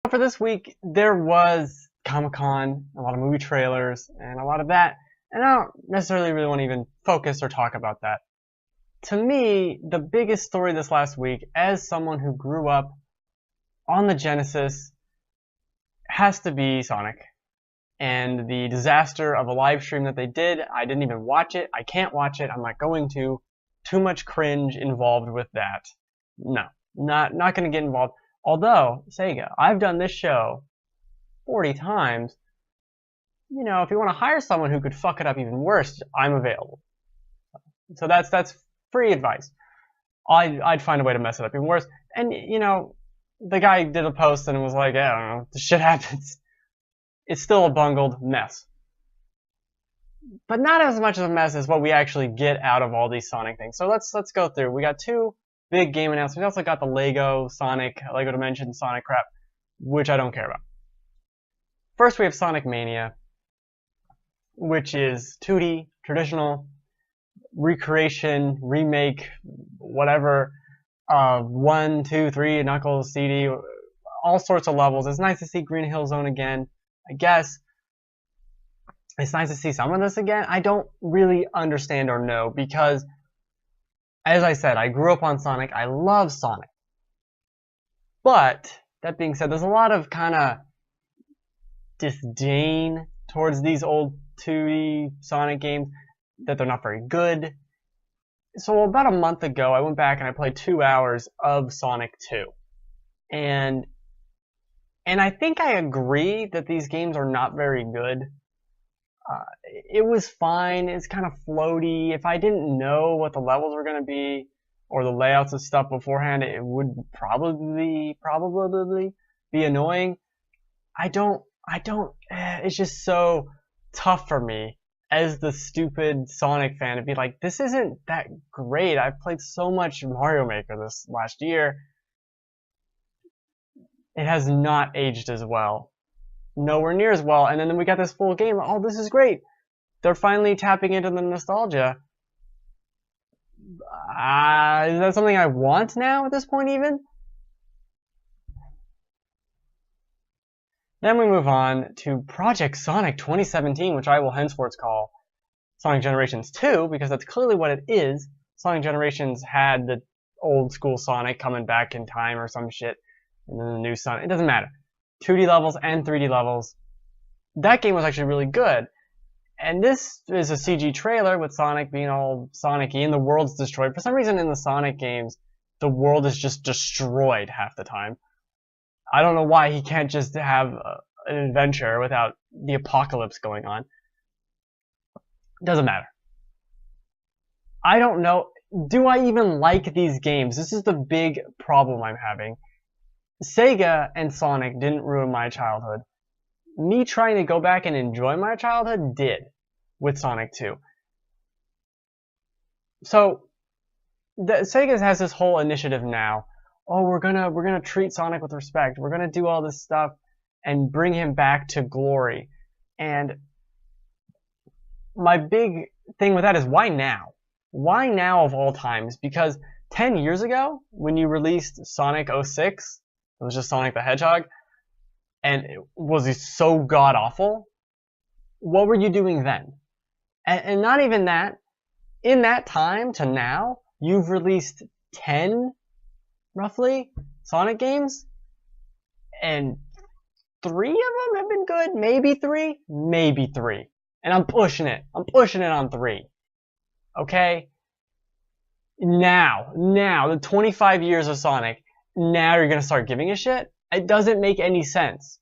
For this week, there was Comic-Con, a lot of movie trailers, and a lot of that, and I don't necessarily really want to even focus or talk about that. To me, the biggest story this last week, as someone who grew up on the Genesis, has to be Sonic. And the disaster of a live stream that they did, I didn't even watch it, I can't watch it, I'm not going to. Too much cringe involved with that. No, not going to get involved. Although, Sega, I've done this show 40 times. You know, if you want to hire someone who could fuck it up even worse, I'm available. So that's free advice. I'd find a way to mess it up even worse. And, you know, the guy did a post and was like, I don't know, the shit happens. It's still a bungled mess. But not as much of a mess as what we actually get out of all these Sonic things. So let's go through. We got two big game announcements. We also got the Lego Dimension Sonic crap, which I don't care about. First, we have Sonic Mania, which is 2D, traditional, recreation, remake, whatever, 1, 2, 3, Knuckles, CD, all sorts of levels. It's nice to see Green Hill Zone again, I guess. It's nice to see some of this again. I don't really understand or know because, as I said, I grew up on Sonic. I love Sonic. But, that being said, there's a lot of kind of disdain towards these old 2D Sonic games, that they're not very good. So about a month ago, I went back and I played 2 hours of Sonic 2. And I think I agree that these games are not very good. It was fine. It's kind of floaty. If I didn't know what the levels were going to be or the layouts of stuff beforehand, it would probably be annoying. It's just so tough for me as the stupid Sonic fan to be like, this isn't that great. I've played so much Mario Maker this last year. It has not aged as well. Nowhere near as well. And then we got this full game. Oh, this is great. They're finally tapping into the nostalgia. Is that something I want now at this point even? Then we move on to Project Sonic 2017, which I will henceforth call Sonic Generations 2, because that's clearly what it is. Sonic Generations had the old school Sonic coming back in time or some shit, and then the new Sonic. It doesn't matter. 2D levels and 3D levels. That game was actually really good. And this is a CG trailer with Sonic being all Sonic-y and the world's destroyed. For some reason in the Sonic games, the world is just destroyed half the time. I don't know why he can't just have an adventure without the apocalypse going on. Doesn't matter. I don't know. Do I even like these games? This is the big problem I'm having. Sega and Sonic didn't ruin my childhood. Me trying to go back and enjoy my childhood did with Sonic 2. So, Sega has this whole initiative now. Oh, we're gonna treat Sonic with respect. We're gonna do all this stuff and bring him back to glory. And my big thing with that is, why now? Why now of all times? Because 10 years ago, when you released Sonic 06, it was just Sonic the Hedgehog, and it was so god-awful. What were you doing then? And not even that. In that time to now, you've released 10, roughly, Sonic games, and 3 of them have been good. Maybe 3? Maybe 3. And I'm pushing it. I'm pushing it on 3. Okay? Now, the 25 years of Sonic, now you're going to start giving a shit? It doesn't make any sense.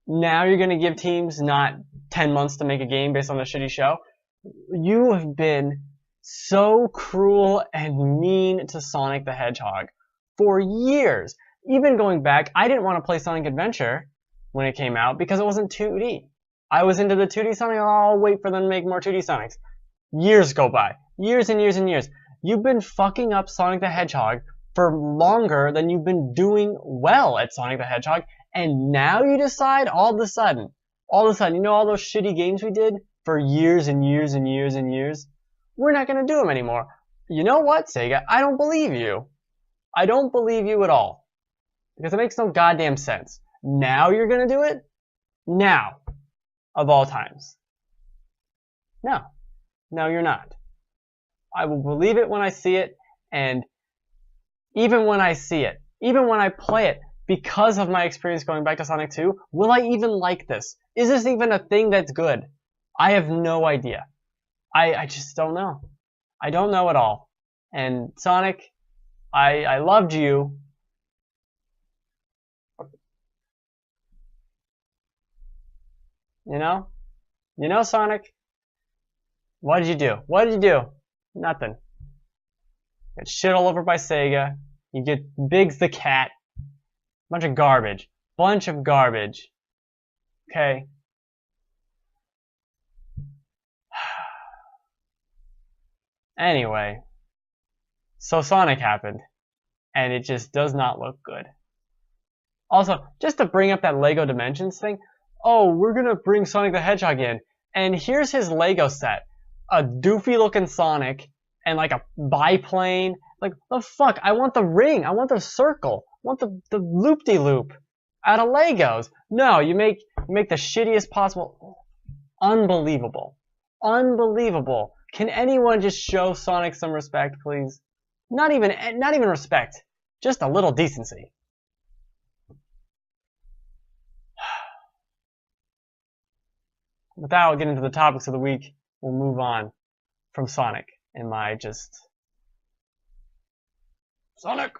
Now you're going to give teams not 10 months to make a game based on a shitty show? You have been so cruel and mean to Sonic the Hedgehog for years. Even going back, I didn't want to play Sonic Adventure when it came out because it wasn't 2D. I was into the 2D Sonic. I'll wait for them to make more 2D Sonics. Years go by. Years and years and years. You've been fucking up Sonic the Hedgehog for longer than you've been doing well at Sonic the Hedgehog, and now you decide all of a sudden, you know all those shitty games we did for years and years and years and years? We're not going to do them anymore. You know what, Sega? I don't believe you. I don't believe you at all. Because it makes no goddamn sense. Now you're gonna do it? Now, of all times. No. No, you're not. I will believe it when I see it, and even when I see it, even when I play it, because of my experience going back to Sonic 2, will I even like this? Is this even a thing that's good? I have no idea. I just don't know. I don't know at all. And Sonic, I loved you. You know? You know, Sonic? What did you do? What did you do? Nothing. Get shit all over by Sega. You get Biggs the cat. Bunch of garbage. Bunch of garbage. Okay? Anyway. So Sonic happened. And it just does not look good. Also, just to bring up that Lego Dimensions thing. Oh, we're gonna bring Sonic the Hedgehog in. And here's his Lego set. A doofy looking Sonic. And like a biplane. Like, the fuck? I want the ring. I want the circle. I want the loop-de-loop out of Legos. No, you make the shittiest possible. Unbelievable. Unbelievable. Can anyone just show Sonic some respect, please? Not even respect. Just a little decency. With that, I'll get into the topics of the week. We'll move on from Sonic and my just Sonic.